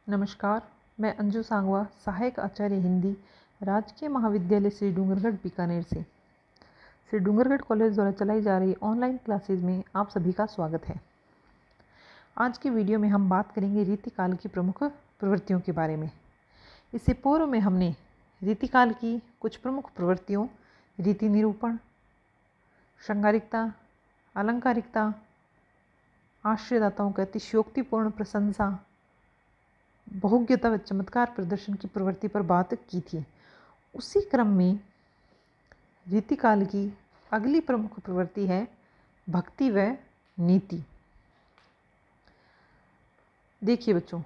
नमस्कार, मैं अंजू सांगवा, सहायक आचार्य हिंदी, राजकीय महाविद्यालय श्री डूंगरगढ़ बीकानेर से। श्री डूंगरगढ़ कॉलेज द्वारा चलाई जा रही ऑनलाइन क्लासेज में आप सभी का स्वागत है। आज की वीडियो में हम बात करेंगे रीतिकाल की प्रमुख प्रवृत्तियों के बारे में। इससे पूर्व में हमने रीतिकाल की कुछ प्रमुख प्रवृत्तियों, रीति निरूपण, श्रृंगारिकता, अलंकारिकता, आश्रयदाताओं की अतिशयोक्तिपूर्ण प्रशंसा, बहुज्ञता व चमत्कार प्रदर्शन की प्रवृत्ति पर बात की थी। उसी क्रम में रीतिकाल की अगली प्रमुख प्रवृत्ति है भक्ति व नीति। देखिए बच्चों,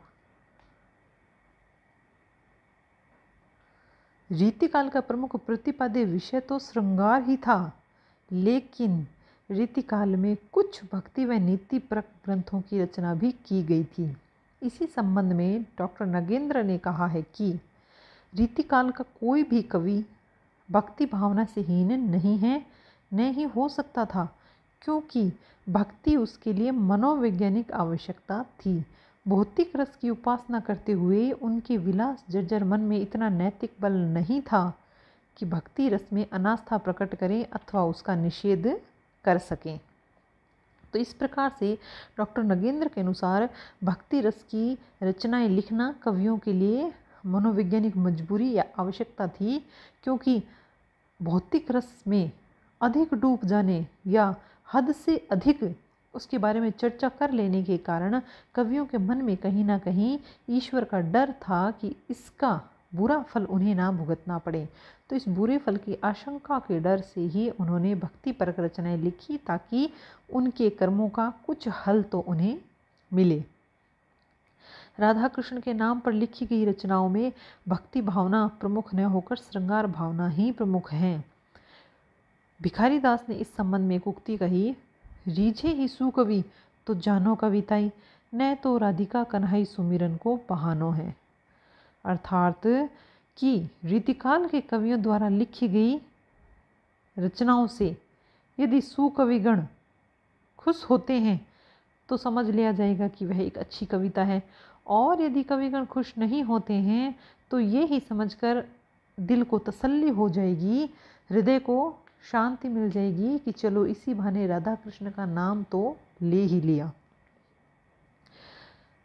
रीतिकाल का प्रमुख प्रतिपाद्य विषय तो श्रृंगार ही था, लेकिन रीतिकाल में कुछ भक्ति व नीति परक ग्रंथों की रचना भी की गई थी। इसी संबंध में डॉक्टर नगेंद्र ने कहा है कि रीतिकाल का कोई भी कवि भक्ति भावना से हीन नहीं है, न ही हो सकता था, क्योंकि भक्ति उसके लिए मनोवैज्ञानिक आवश्यकता थी। भौतिक रस की उपासना करते हुए उनके विलास जर्जर मन में इतना नैतिक बल नहीं था कि भक्ति रस में अनास्था प्रकट करें अथवा उसका निषेध कर सकें। तो इस प्रकार से डॉक्टर नगेंद्र के अनुसार भक्ति रस की रचनाएं लिखना कवियों के लिए मनोवैज्ञानिक मजबूरी या आवश्यकता थी, क्योंकि भौतिक रस में अधिक डूब जाने या हद से अधिक उसके बारे में चर्चा कर लेने के कारण कवियों के मन में कहीं ना कहीं ईश्वर का डर था कि इसका बुरा फल उन्हें ना भुगतना पड़े। तो इस बुरे फल की आशंका के डर से ही उन्होंने भक्ति परक रचनाएं लिखी, ताकि उनके कर्मों का कुछ हल तो उन्हें मिले। राधा कृष्ण के नाम पर लिखी गई रचनाओं में भक्ति भावना प्रमुख न होकर श्रृंगार भावना ही प्रमुख है। भिखारी दास ने इस संबंध में एक उक्ति कही, रीझे ही सुकवि तो जानो कविताई, न तो राधिका कन्हई सुमिरन को बहानो है। अर्थात कि रीतिकाल के कवियों द्वारा लिखी गई रचनाओं से यदि सुकविगण खुश होते हैं तो समझ लिया जाएगा कि वह एक अच्छी कविता है, और यदि कविगण खुश नहीं होते हैं तो ये ही समझकर दिल को तसल्ली हो जाएगी, हृदय को शांति मिल जाएगी कि चलो इसी बहाने राधा कृष्ण का नाम तो ले ही लिया।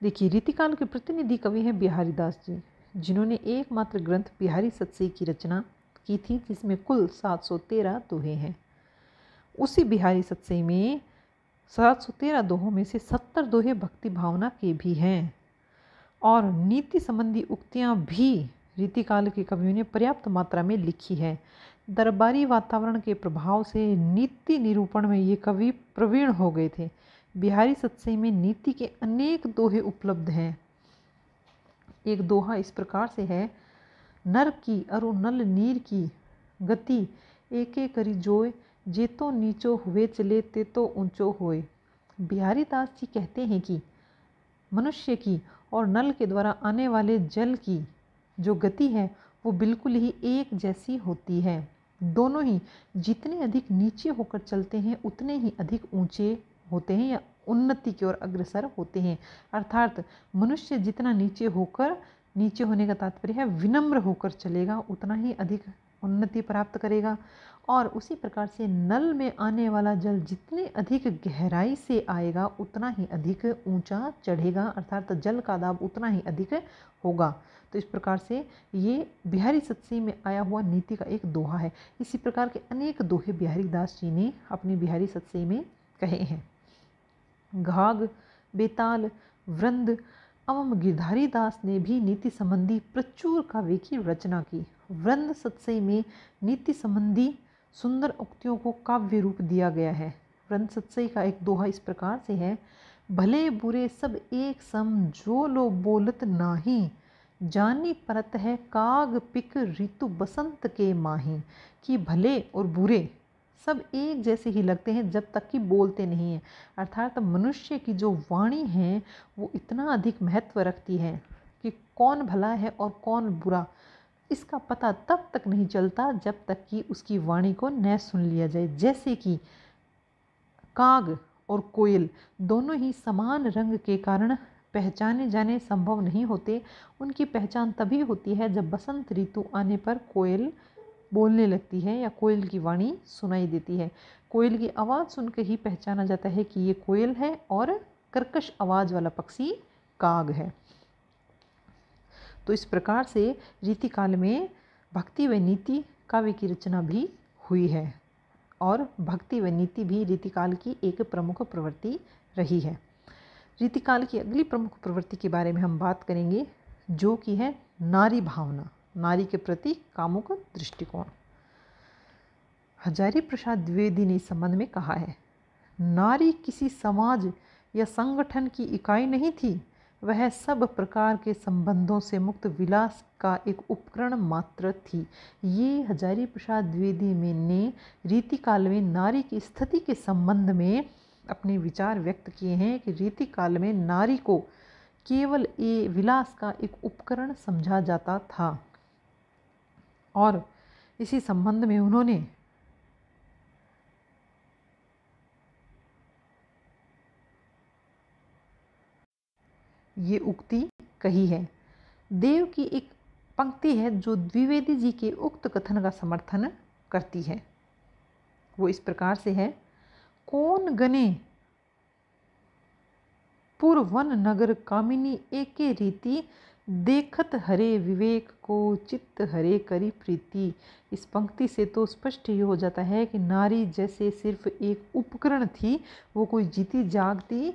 देखिए, रीतिकाल के प्रतिनिधि कवि हैं बिहारी दास जी, जिन्होंने एकमात्र ग्रंथ बिहारी सतसई की रचना की थी, जिसमें कुल 713 दोहे हैं। उसी बिहारी सतसई में 713 दोहों में से 70 दोहे भक्ति भावना के भी हैं, और नीति संबंधी उक्तियां भी रीतिकाल के कवियों ने पर्याप्त मात्रा में लिखी है। दरबारी वातावरण के प्रभाव से नीति निरूपण में ये कवि प्रवीण हो गए थे। बिहारी सतसई में नीति के अनेक दोहे उपलब्ध हैं। एक दोहा इस प्रकार से है, नर की अरु नल नीर की गति एके करी जोय, जे तो नीचो हुए चले ते तो ऊंचो होए। बिहारी दास जी कहते हैं कि मनुष्य की और नल के द्वारा आने वाले जल की जो गति है वो बिल्कुल ही एक जैसी होती है। दोनों ही जितने अधिक नीचे होकर चलते हैं उतने ही अधिक ऊंचे होते हैं या उन्नति की ओर अग्रसर होते हैं। अर्थात मनुष्य जितना नीचे होने का तात्पर्य है विनम्र होकर चलेगा, उतना ही अधिक उन्नति प्राप्त करेगा। और उसी प्रकार से नल में आने वाला जल जितने अधिक गहराई से आएगा उतना ही अधिक ऊंचा चढ़ेगा, अर्थात जल का दाब उतना ही अधिक होगा। तो इस प्रकार से ये बिहारी सतसई में आया हुआ नीति का एक दोहा है। इसी प्रकार के अनेक दोहे बिहारी दास जी ने अपनी बिहारी सतसई में कहे हैं। घाघ, बेताल, वृंद एवं गिरधारी दास ने भी नीति संबंधी प्रचुर काव्य की रचना की। वृंद सतसई में नीति संबंधी सुंदर उक्तियों को काव्य रूप दिया गया है। वृंद सतसई का एक दोहा इस प्रकार से है, भले बुरे सब एक सम जो लो बोलत नाही, जानी परत है काग पिक ऋतु बसंत के माही। कि भले और बुरे सब एक जैसे ही लगते हैं जब तक कि बोलते नहीं हैं। अर्थात मनुष्य की जो वाणी है वो इतना अधिक महत्व रखती है कि कौन भला है और कौन बुरा, इसका पता तब तक नहीं चलता जब तक कि उसकी वाणी को न सुन लिया जाए। जैसे कि काग और कोयल दोनों ही समान रंग के कारण पहचाने जाने संभव नहीं होते। उनकी पहचान तभी होती है जब बसंत ऋतु आने पर कोयल बोलने लगती है या कोयल की वाणी सुनाई देती है। कोयल की आवाज़ सुनकर ही पहचाना जाता है कि ये कोयल है और कर्कश आवाज़ वाला पक्षी काग है। तो इस प्रकार से रीतिकाल में भक्ति व नीति काव्य की रचना भी हुई है और भक्ति व नीति भी रीतिकाल की एक प्रमुख प्रवृत्ति रही है। रीतिकाल की अगली प्रमुख प्रवृत्ति के बारे में हम बात करेंगे, जो कि है नारी भावना, नारी के प्रति कामुक दृष्टिकोण। हजारी प्रसाद द्विवेदी ने इस संबंध में कहा है, नारी किसी समाज या संगठन की इकाई नहीं थी, वह सब प्रकार के संबंधों से मुक्त विलास का एक उपकरण मात्र थी। ये हजारी प्रसाद द्विवेदी ने रीतिकाल में नारी की स्थिति के संबंध में अपने विचार व्यक्त किए हैं कि रीतिकाल में नारी को केवल ये विलास का एक उपकरण समझा जाता था। और इसी संबंध में उन्होंने ये उक्ति कही है। देव की एक पंक्ति है जो द्विवेदी जी के उक्त कथन का समर्थन करती है। वो इस प्रकार से है, कौन गने पुरवन नगर कामिनी एके रीति, देखत हरे विवेक को चित्त हरे करी प्रीति। इस पंक्ति से तो स्पष्ट ही हो जाता है कि नारी जैसे सिर्फ एक उपकरण थी, वो कोई जीती जागती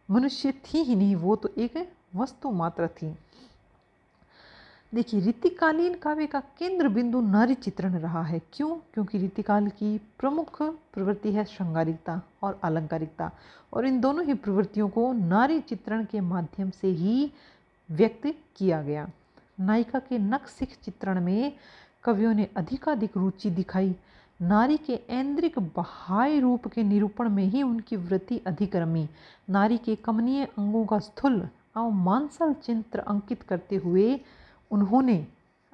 मनुष्य थी ही नहीं, वो तो एक वस्तु मात्र थी। देखिए, रीतिकालीन काव्य का केंद्र बिंदु नारी चित्रण रहा है। क्यों? क्योंकि रीतिकाल की प्रमुख प्रवृत्ति है श्रृंगारिकता और अलंकारिकता, और इन दोनों ही प्रवृत्तियों को नारी चित्रण के माध्यम से ही व्यक्त किया गया। नायिका के नखशिख चित्रण में कवियों ने अधिकाधिक रुचि दिखाई। नारी के ऐन्द्रिक बाह्य रूप के निरूपण में ही उनकी वृत्ति अधिक रमी। नारी के कमनीय अंगों का स्थूल और मांसल चित्र अंकित करते हुए उन्होंने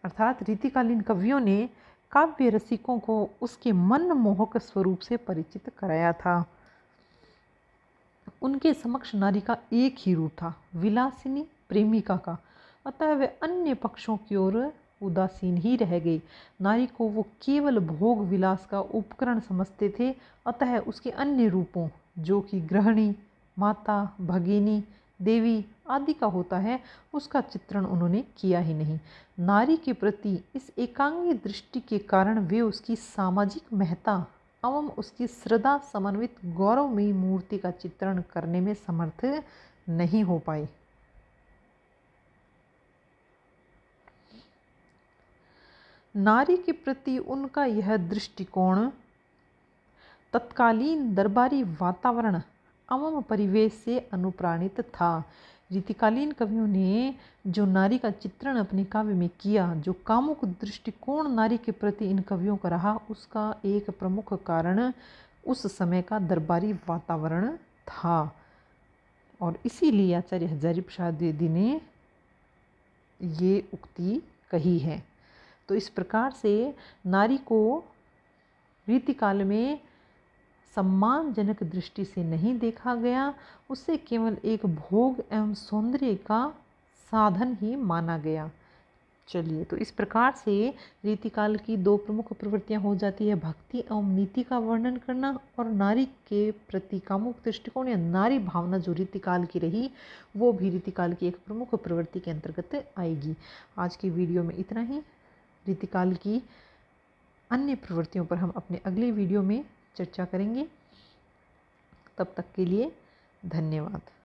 अर्थात रीतिकालीन कवियों ने काव्य रसिकों को उसके मनमोहक स्वरूप से परिचित कराया था। उनके समक्ष नारी का एक ही रूप था, विलासिनी प्रेमिका का, अतः वे अन्य पक्षों की ओर उदासीन ही रह गई। नारी को वो केवल भोग विलास का उपकरण समझते थे, अतः उसके अन्य रूपों जो कि गृहिणी, माता, भगिनी, देवी आदि का होता है, उसका चित्रण उन्होंने किया ही नहीं। नारी के प्रति इस एकांगी दृष्टि के कारण वे उसकी सामाजिक महत्ता एवं उसकी श्रद्धा समन्वित गौरवमयी मूर्ति का चित्रण करने में समर्थ नहीं हो पाए। नारी के प्रति उनका यह दृष्टिकोण तत्कालीन दरबारी वातावरण एवं परिवेश से अनुप्राणित था। रीतिकालीन कवियों ने जो नारी का चित्रण अपने काव्य में किया, जो कामुक दृष्टिकोण नारी के प्रति इन कवियों का रहा, उसका एक प्रमुख कारण उस समय का दरबारी वातावरण था। और इसीलिए आचार्य हजारी प्रसाद द्विवेदी ने ये उक्ति कही है। तो इस प्रकार से नारी को रीतिकाल में सम्मानजनक दृष्टि से नहीं देखा गया, उसे केवल एक भोग एवं सौंदर्य का साधन ही माना गया। चलिए, तो इस प्रकार से रीतिकाल की दो प्रमुख प्रवृत्तियां हो जाती है, भक्ति एवं नीति का वर्णन करना और नारी के प्रति कामुक दृष्टिकोण या नारी भावना जो रीतिकाल की रही, वो भी रीतिकाल की एक प्रमुख प्रवृत्ति के अंतर्गत आएगी। आज की वीडियो में इतना ही। रीतिकाल की अन्य प्रवृत्तियों पर हम अपने अगले वीडियो में चर्चा करेंगे। तब तक के लिए धन्यवाद।